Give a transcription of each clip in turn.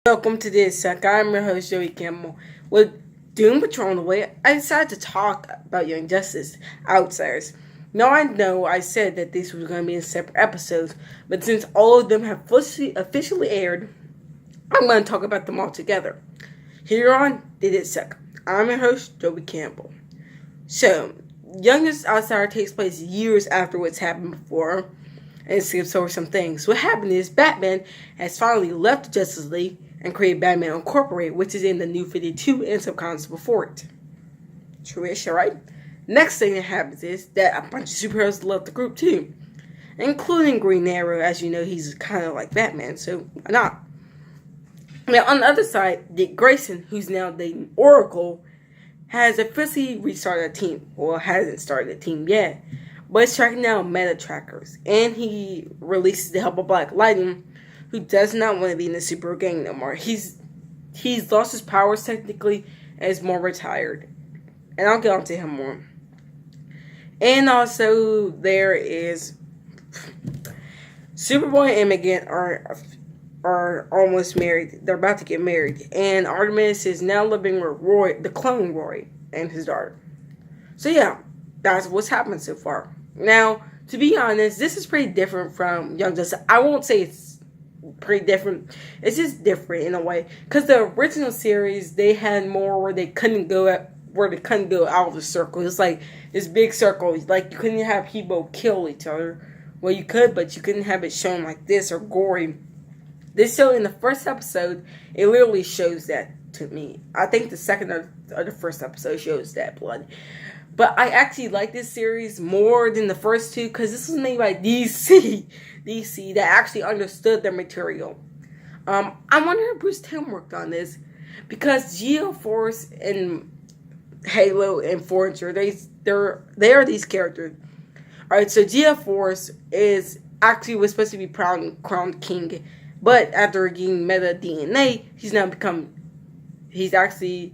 Welcome to this suck. I'm your host Joey Campbell. With Doom Patrol on the way, I decided to talk about Young Justice Outsiders. Now I know I said that this was going to be in separate episodes, but since all of them have officially aired, I'm going to talk about them all together. Here on Did It Suck? I'm your host Joey Campbell. So, Youngest Outsider takes place years after what's happened before, and skips over some things. What happened is Batman has finally left the Justice League and created Batman Incorporated, which is in the New 52 and some comics before it. True-ish, alright? Next thing that happens is that a bunch of superheroes left the group too, including Green Arrow. As you know, he's kind of like Batman, so why not? Now, on the other side, Dick Grayson, who's now the Oracle, has officially restarted a team. Well, hasn't started a team yet, but it's tracking down meta trackers, and he releases the help of Black Lightning, who does not want to be in the Superhero gang no more. He's lost his powers technically and is more retired, and I'll get onto him more. And also there is Superboy and Megan are almost married. They're about to get married, and Artemis is now living with Roy, the clone Roy, and his daughter. So yeah, that's what's happened so far. Now, to be honest, this is pretty different from Young Justice. I won't say it's pretty different. It's just different in a way, because the original series, they had more where they couldn't go out of the circle. It's like this big circle. Like, you couldn't have people kill each other. Well, you could, but you couldn't have it shown like this or gory. This show, in the first episode, it literally shows that to me. I think the second or the first episode shows that blood. But I actually like this series more than the first two, because this was made by DC that actually understood their material. I wonder if Bruce Timm worked on this, because Geoforce and Halo and Forger, they are these characters. Alright, so Geoforce was supposed to be crowned king, but after getting meta DNA, he's actually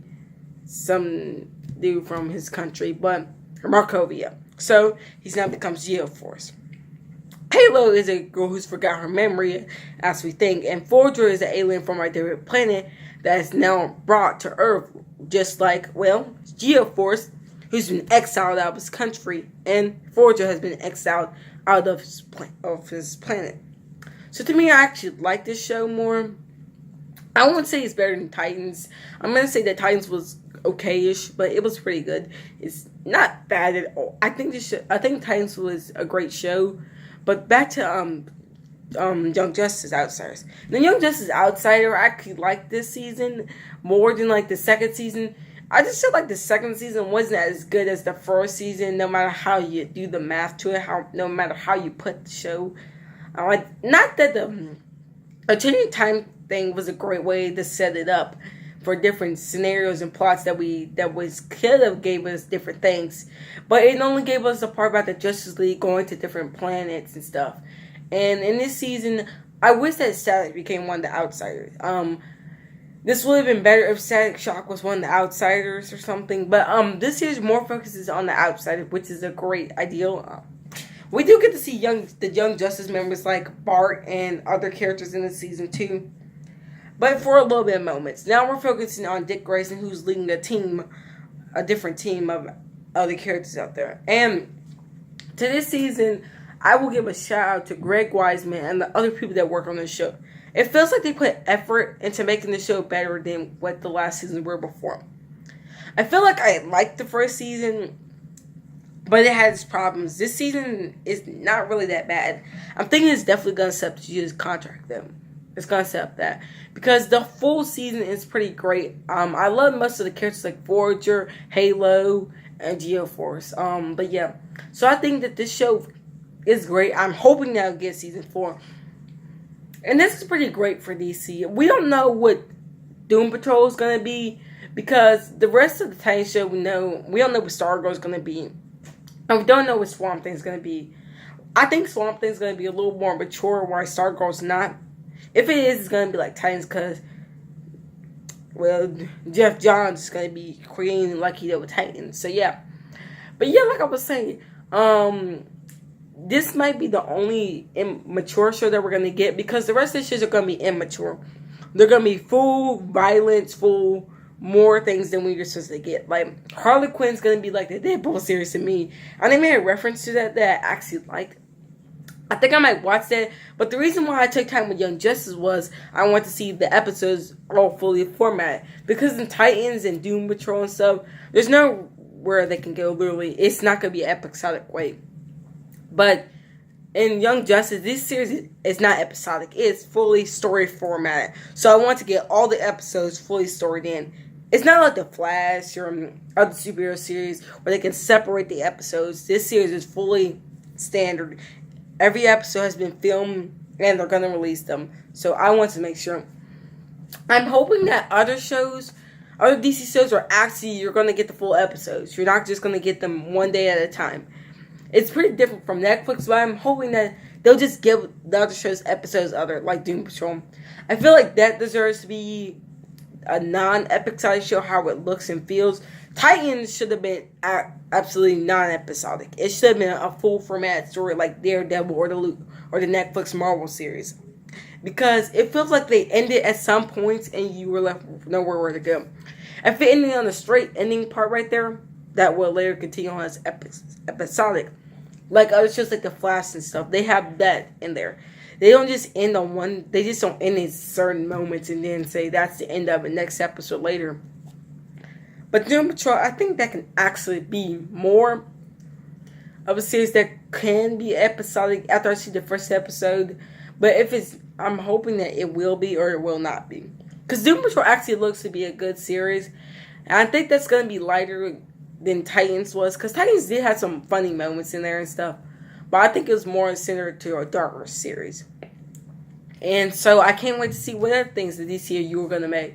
some dude from his country, but Markovia. So he's now becomes Geoforce. Halo is a girl who's forgot her memory, as we think, and Forger is an alien from our different planet that is now brought to Earth, just like, well, Geoforce, who's been exiled out of his country, and Forger has been exiled out of his planet. So to me, I actually like this show more. I won't say it's better than Titans. I'm gonna say that Titans was okay-ish, but it was pretty good. It's not bad at all. I think Titans was a great show. But back to Young Justice Outsiders. The Young Justice Outsider, I actually liked this season more than like the second season. I just feel like the second season wasn't as good as the first season, no matter how you do the math to it, no matter how you put the show. Not that the changing time thing was a great way to set it up for different scenarios and plots could have gave us different things, but it only gave us the part about the Justice League going to different planets and stuff. And in this season, I wish that Static became one of the Outsiders. This would have been better if Static Shock was one of the Outsiders or something. But this series more focuses on the Outsiders, which is a great idea. We do get to see the Young Justice members like Bart and other characters in the season too, but for a little bit of moments. Now we're focusing on Dick Grayson, who's leading a different team of other characters out there. And to this season, I will give a shout out to Greg Weisman and the other people that work on the show. It feels like they put effort into making the show better than what the last season were before. I feel like I liked the first season, but it had its problems. This season is not really that bad. I'm thinking it's definitely going to set up to just contract them. It's going to set up that, because the full season is pretty great. I love most of the characters like Forger, Halo, and Geoforce. But yeah, so I think that this show is great. I'm hoping that I'll get season 4. And this is pretty great for DC. We don't know what Doom Patrol is going to be, because the rest of the Titan show we don't know what Stargirl is going to be. And we don't know what Swamp Thing is going to be. I think Swamp Thing is going to be a little more mature, while Stargirl's not. If it is, it's going to be like Titans, because, well, Jeff Johns is going to be creating like he did with Titans. So, yeah. But, yeah, like I was saying, this might be the only immature show that we're going to get, because the rest of the shows are going to be immature. they're gonna be full violence, full more things than we were supposed to get. Like Harley Quinn's gonna be like the Deadpool series to me. And they made a reference to that I actually liked. I think I might watch that, but the reason why I took time with Young Justice was I want to see the episodes all fully formatted. Because in Titans and Doom Patrol and stuff, there's nowhere they can go. Literally, it's not gonna be an episodic way. But in Young Justice, this series is not episodic. It's fully story formatted. So I want to get all the episodes fully storied in. It's not like The Flash or other superhero series where they can separate the episodes. This series is fully standard. Every episode has been filmed and they're going to release them. So I want to make sure. I'm hoping that other DC shows are actually, you're going to get the full episodes. You're not just going to get them one day at a time. It's pretty different from Netflix, but I'm hoping that they'll just give the other shows episodes like Doom Patrol. I feel like that deserves to be a non-episodic show, how it looks and feels. Titans should have been absolutely non-episodic. It should have been a full format story like Daredevil or the Netflix Marvel series. Because it feels like they ended at some points and you were left with nowhere to go. If it ended on the straight ending part right there, that will later continue on as episodic. Like other shows like The Flash and stuff, they have that in there. They don't just end on one, they just don't end in certain moments and then say that's the end of it, next episode later. But Doom Patrol, I think that can actually be more of a series that can be episodic after I see the first episode. But I'm hoping that it will be or it will not be. Because Doom Patrol actually looks to be a good series. And I think that's going to be lighter than Titans was. Because Titans did have some funny moments in there and stuff. But I think it was more centered to a darker series. And so I can't wait to see what other things the DCU are going to make.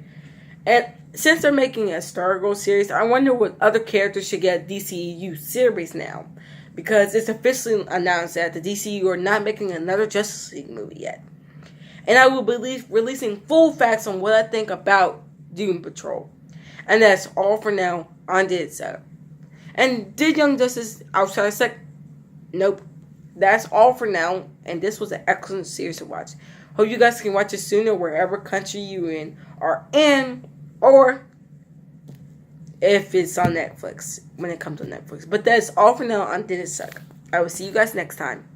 And since they're making a Stargirl series, I wonder what other characters should get a DCU series now. Because it's officially announced that the DCU are not making another Justice League movie yet. And I will be releasing full facts on what I think about Doom Patrol. And that's all for now on Did So. And did Young Justice outside of sec? Nope. That's all for now. And this was an excellent series to watch. Hope you guys can watch it sooner wherever country you are in. Or if it's on Netflix, when it comes to Netflix. But that's all for now on Did It Suck? I will see you guys next time.